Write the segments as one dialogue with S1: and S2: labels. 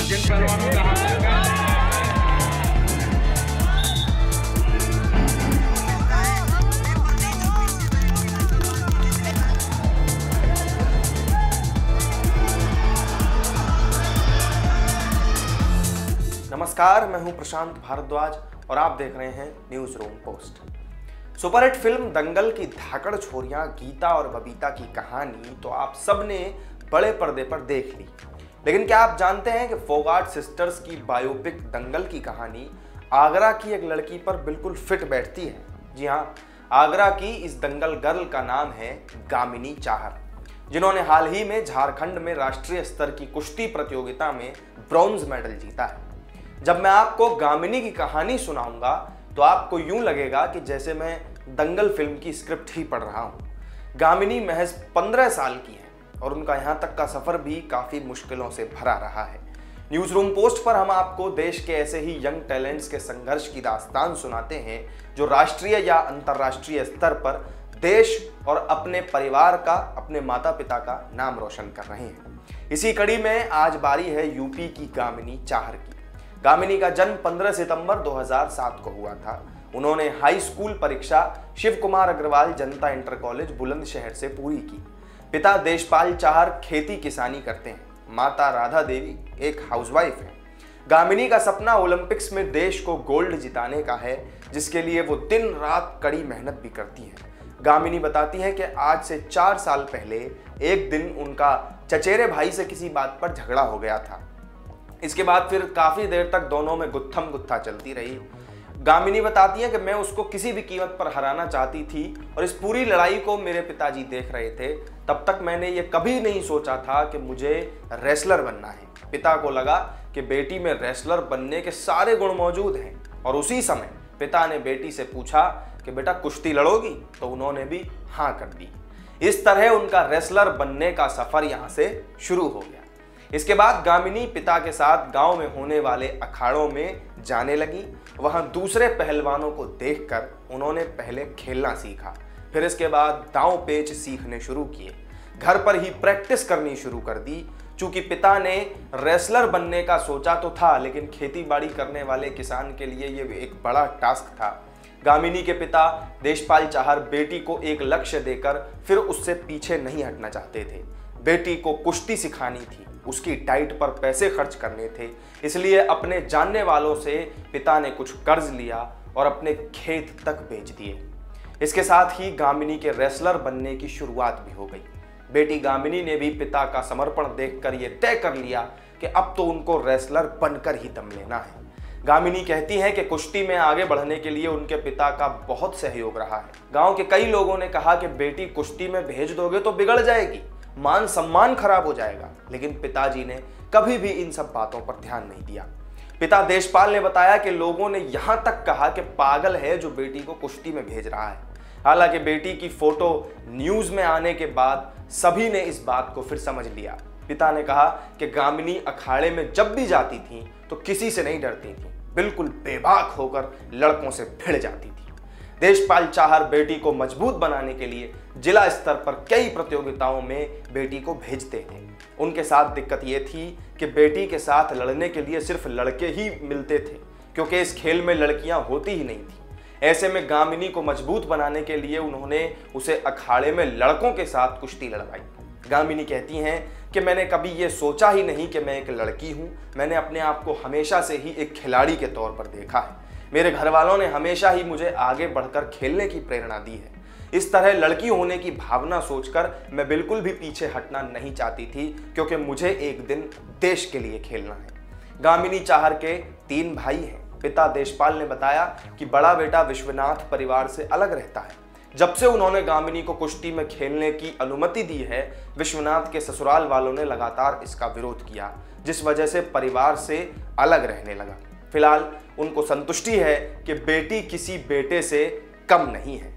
S1: जिन पहलवानों का हाथ लगा
S2: नमस्कार, मैं हूं प्रशांत भारद्वाज और आप देख रहे हैं News Room Post. Superhit film Dangal की धाकड़ छोरियां गीता और बबीता की कहानी तो आप सबने बड़े पर्दे पर देख ली, लेकिन क्या आप जानते हैं कि फोगाट सिस्टर्स की बायोपिक दंगल की कहानी आगरा की एक लड़की पर बिल्कुल फिट बैठती है। जी हां, आगरा की इस दंगल गर्ल का नाम है गामिनी चाहर, जिन्होंने हाल ही में झारखंड में राष्ट्रीय स्तर की कुश्ती प्रतियोगिता में ब्रॉन्ज मेडल जीता है। जब मैं आपको गामिनी की कहानी सुनाऊंगा तो आपको यूं लगेगा कि जैसे मैं दंगल फिल्म की स्क्रिप्ट ही पढ़ रहा हूं। गामिनी महज 15 साल की है और उनका यहां तक का सफर भी काफी मुश्किलों से भरा रहा है। न्यूज रूम पोस्ट पर हम आपको देश के ऐसे ही यंग टैलेंट्स के संघर्ष की दास्तान सुनाते हैं जो राष्ट्रीय या अंतर्राष्ट्रीय स्तर पर देश और अपने परिवार का, अपने माता पिता का नाम रोशन कर रहे हैं। इसी कड़ी में आज बारी है यूपी की गामिनी चाहर की। गामिनी का जन्म 15 सितंबर 2007 को हुआ था। उन्होंने हाई स्कूल परीक्षा शिव कुमार अग्रवाल जनता इंटर कॉलेज बुलंदशहर से पूरी की। पिता देशपाल चाहर खेती किसानी करते हैं। माता राधा देवी एक हाउसवाइफ है। गामिनी का सपना ओलंपिक्स में देश को गोल्ड जिताने का है, जिसके लिए वो दिन रात कड़ी मेहनत भी करती हैं। गामिनी बताती है कि आज से 4 साल पहले एक दिन उनका चचेरे भाई से किसी बात पर झगड़ा हो गया था। इसके बाद फिर काफी देर तक दोनों में गुत्थम गुत्था चलती रही। गामिनी बताती है कि मैं उसको किसी भी कीमत पर हराना चाहती थी और इस पूरी लड़ाई को मेरे पिताजी देख रहे थे। तब तक मैंने ये कभी नहीं सोचा था कि मुझे रेसलर बनना है। पिता को लगा कि बेटी में रेसलर बनने के सारे गुण मौजूद हैं और उसी समय पिता ने बेटी से पूछा कि बेटा कुश्ती लड़ोगी, तो उन्होंने भी हाँ कर दी। इस तरह उनका रेसलर बनने का सफर यहाँ से शुरू हो गया। इसके बाद गामिनी पिता के साथ गांव में होने वाले अखाड़ों में जाने लगी। वहां दूसरे पहलवानों को देखकर उन्होंने पहले खेलना सीखा, फिर इसके बाद दांव पेच सीखने शुरू किए। घर पर ही प्रैक्टिस करनी शुरू कर दी। चूंकि पिता ने रेसलर बनने का सोचा तो था, लेकिन खेतीबाड़ी करने वाले किसान के लिए ये एक बड़ा टास्क था। गामिनी के पिता देशपाल चाहर बेटी को एक लक्ष्य देकर फिर उससे पीछे नहीं हटना चाहते थे। बेटी को कुश्ती सिखानी थी, उसकी डाइट पर पैसे खर्च करने थे, इसलिए अपने जानने वालों से पिता ने कुछ कर्ज लिया और अपने खेत तक बेच दिए। इसके साथ ही गामिनी के रेसलर बनने की शुरुआत भी हो गई। बेटी गामिनी ने भी पिता का समर्पण देखकर यह तय कर लिया कि अब तो उनको रेसलर बनकर ही दम लेना है। गामिनी कहती है कि कुश्ती में आगे बढ़ने के लिए उनके पिता का बहुत सहयोग रहा है। गांव के कई लोगों ने कहा कि बेटी कुश्ती में भेज दोगे तो बिगड़ जाएगी, मान सम्मान खराब हो जाएगा, लेकिन पिताजी ने कभी भी इन सब बातों पर ध्यान नहीं दिया। पिता देशपाल ने बताया कि लोगों ने यहां तक कहा कि पागल है जो बेटी को कुश्ती में भेज रहा है। हालांकि बेटी की फोटो न्यूज में आने के बाद सभी ने इस बात को फिर समझ लिया। पिता ने कहा कि गामिनी अखाड़े में जब भी जाती थी तो किसी से नहीं डरती थी, बिल्कुल बेबाक होकर लड़कों से भिड़ जाती थी। देशपाल चाहर बेटी को मजबूत बनाने के लिए जिला स्तर पर कई प्रतियोगिताओं में बेटी को भेजते थे। उनके साथ दिक्कत यह थी कि बेटी के साथ लड़ने के लिए सिर्फ लड़के ही मिलते थे, क्योंकि इस खेल में लड़कियां होती ही नहीं थी। ऐसे में गामिनी को मजबूत बनाने के लिए उन्होंने उसे अखाड़े में लड़कों के साथ कुश्ती लड़वाई। गामिनी कहती हैं कि मैंने कभी ये सोचा ही नहीं कि मैं एक लड़की हूँ। मैंने अपने आप को हमेशा से ही एक खिलाड़ी के तौर पर देखा है। मेरे घर वालों ने हमेशा ही मुझे आगे बढ़कर खेलने की प्रेरणा दी है। इस तरह लड़की होने की भावना सोचकर मैं बिल्कुल भी पीछे हटना नहीं चाहती थी, क्योंकि मुझे एक दिन देश के लिए खेलना है। गामिनी चाहर के 3 भाई हैं। पिता देशपाल ने बताया कि बड़ा बेटा विश्वनाथ परिवार से अलग रहता है। जब से उन्होंने गामिनी को कुश्ती में खेलने की अनुमति दी है, विश्वनाथ के ससुराल वालों ने लगातार इसका विरोध किया, जिस वजह से परिवार से अलग रहने लगा। फिलहाल उनको संतुष्टि है कि बेटी किसी बेटे से कम नहीं है।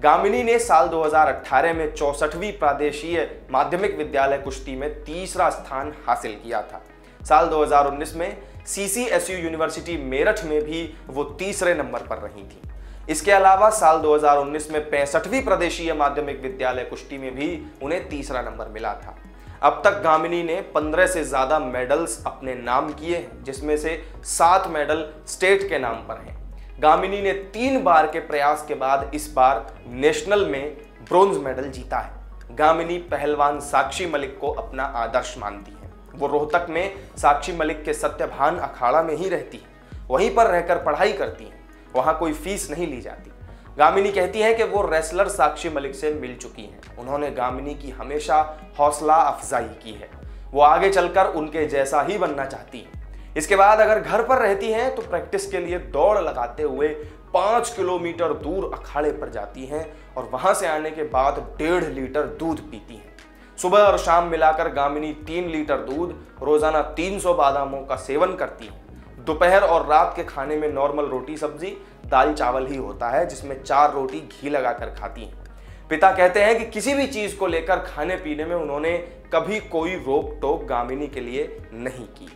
S2: गामिनी ने साल 2018 में 64वीं प्रादेशीय माध्यमिक विद्यालय कुश्ती में तीसरा स्थान हासिल किया था। साल 2019 में CCSU यूनिवर्सिटी मेरठ में भी वो तीसरे नंबर पर रही थी। इसके अलावा साल 2019 में 65वीं प्रदेशीय माध्यमिक विद्यालय कुश्ती में भी उन्हें तीसरा नंबर मिला था। अब तक गामिनी ने 15 से ज्यादा मेडल्स अपने नाम किए हैं, जिसमें से 7 मेडल स्टेट के नाम पर हैं। गामिनी ने 3 बार के प्रयास के बाद इस बार नेशनल में ब्रोंज मेडल जीता है। गामिनी पहलवान साक्षी मलिक को अपना आदर्श मानती है। वो रोहतक में साक्षी मलिक के सत्यभान अखाड़ा में ही रहती है, वहीं पर रहकर पढ़ाई करती है, वहां कोई फीस नहीं ली जाती। गामिनी कहती है कि वो रेसलर साक्षी मलिक से मिल चुकी हैं। उन्होंने गामिनी की हमेशा हौसला अफजाई की है। वो आगे चलकर उनके जैसा ही बनना चाहती है। इसके बाद अगर घर पर रहती हैं तो प्रैक्टिस के लिए दौड़ लगाते हुए 5 किलोमीटर दूर अखाड़े पर जाती हैं और वहां से आने के बाद 1.5 लीटर दूध पीती हैं। सुबह और शाम मिलाकर गामिनी 3 लीटर दूध, रोजाना 300 बादामों का सेवन करती है। दोपहर और रात के खाने में नॉर्मल रोटी सब्जी दाल चावल ही होता है, जिसमें 4 रोटी घी लगाकर खाती हैं। पिता कहते हैं कि किसी भी चीज को लेकर खाने पीने में उन्होंने कभी कोई रोक टोक गामिनी के लिए नहीं की।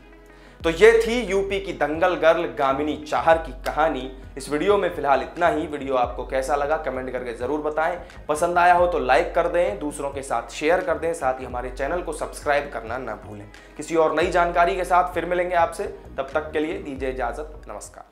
S2: तो ये थी यूपी की दंगल गर्ल गामिनी चाहर की कहानी। इस वीडियो में फिलहाल इतना ही। वीडियो आपको कैसा लगा कमेंट करके जरूर बताएं। पसंद आया हो तो लाइक कर दें, दूसरों के साथ शेयर कर दें, साथ ही हमारे चैनल को सब्सक्राइब करना ना भूलें। किसी और नई जानकारी के साथ फिर मिलेंगे आपसे, तब तक के लिए दीजिए इजाजत। नमस्कार।